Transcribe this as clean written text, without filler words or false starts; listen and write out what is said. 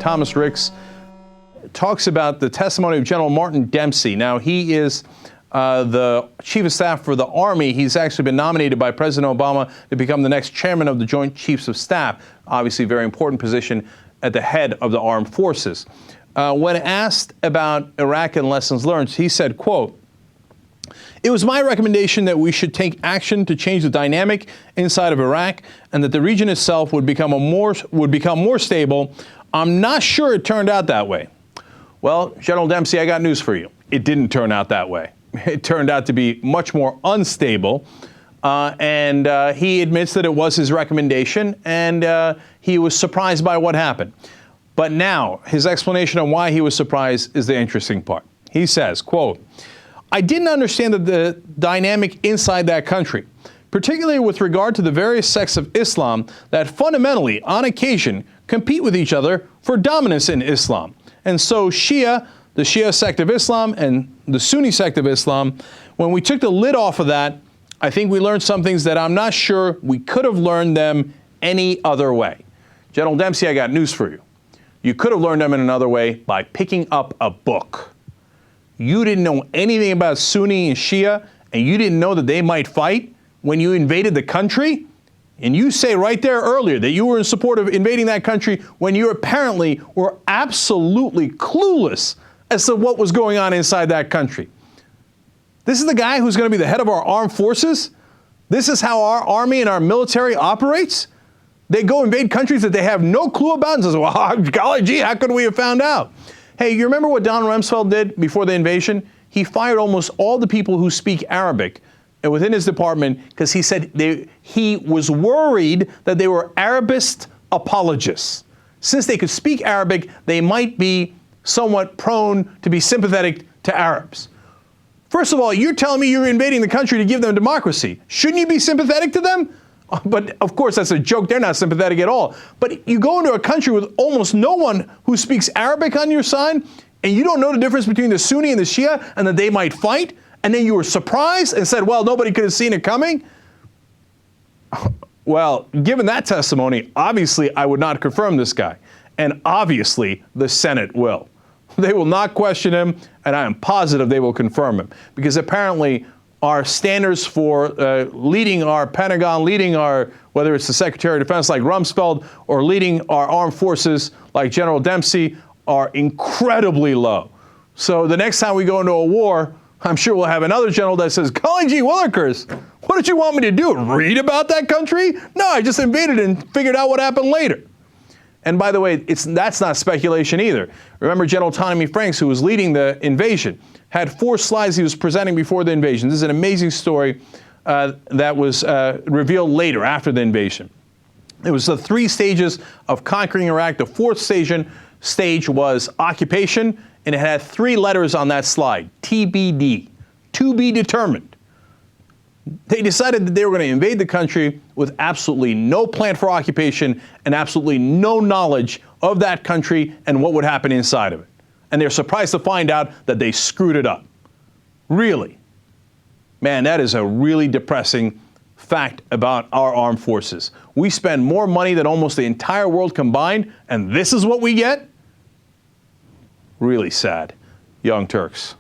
Thomas Ricks talks about the testimony of General Martin Dempsey. Now, he is the Chief of Staff for the Army. He's actually been nominated by President Obama to become the next chairman of the Joint Chiefs of Staff. Obviously, a very important position at the head of the armed forces. When asked about Iraq and lessons learned, he said, quote, "It was my recommendation that we should take action to change the dynamic inside of Iraq and that the region itself would become more stable. I'm not sure it turned out that way." Well, General Dempsey, I got news for you. It didn't turn out that way. It turned out to be much more unstable. And he admits that it was his recommendation, and he was surprised by what happened. But now, his explanation on why he was surprised is the interesting part. He says, quote, "I didn't understand the dynamic inside that country, particularly with regard to the various sects of Islam that fundamentally, on occasion, compete with each other for dominance in Islam. And so Shia, the Shia sect of Islam, and the Sunni sect of Islam, when we took the lid off of that, I think we learned some things that I'm not sure we could have learned them any other way." General Dempsey, I got news for you. You could have learned them in another way by picking up a book. You didn't know anything about Sunni and Shia, and you didn't know that they might fight when you invaded the country? And you say right there earlier that you were in support of invading that country when you apparently were absolutely clueless as to what was going on inside that country. This is the guy who's going to be the head of our armed forces? This is how our army and our military operates? They go invade countries that they have no clue about and says, well, golly gee, how could we have found out? Hey, you remember what Don Rumsfeld did before the invasion? He fired almost all the people who speak Arabic within his department because he said he was worried that they were Arabist apologists. Since they could speak Arabic, they might be somewhat prone to be sympathetic to Arabs. First of all, you're telling me you're invading the country to give them democracy. Shouldn't you be sympathetic to them? But of course, that's a joke. They're not sympathetic at all. But you go into a country with almost no one who speaks Arabic on your side, and you don't know the difference between the Sunni and the Shia, and that they might fight, and then you were surprised and said, well, nobody could have seen it coming? Well, given that testimony, obviously I would not confirm this guy. And obviously the Senate will. They will not question him, and I am positive they will confirm him. Because apparently our standards for leading our Pentagon, leading our, whether it's the Secretary of Defense like Rumsfeld, or leading our armed forces like General Dempsey, are incredibly low. So the next time we go into a war, I'm sure we'll have another general that says, golly gee willikers, what did you want me to do? Read about that country? No, I just invaded and figured out what happened later. And by the way, that's not speculation either. Remember General Tommy Franks, who was leading the invasion, had 4 slides he was presenting before the invasion. This is an amazing story that was revealed later, after the invasion. It was the 3 stages of conquering Iraq. The 4th stage was occupation, and it had 3 letters on that slide, TBD, to be determined. They decided that they were going to invade the country with absolutely no plan for occupation and absolutely no knowledge of that country and what would happen inside of it. And they're surprised to find out that they screwed it up. Really? Man, that is a really depressing fact about our armed forces. We spend more money than almost the entire world combined, and this is what we get? Really sad. Young Turks.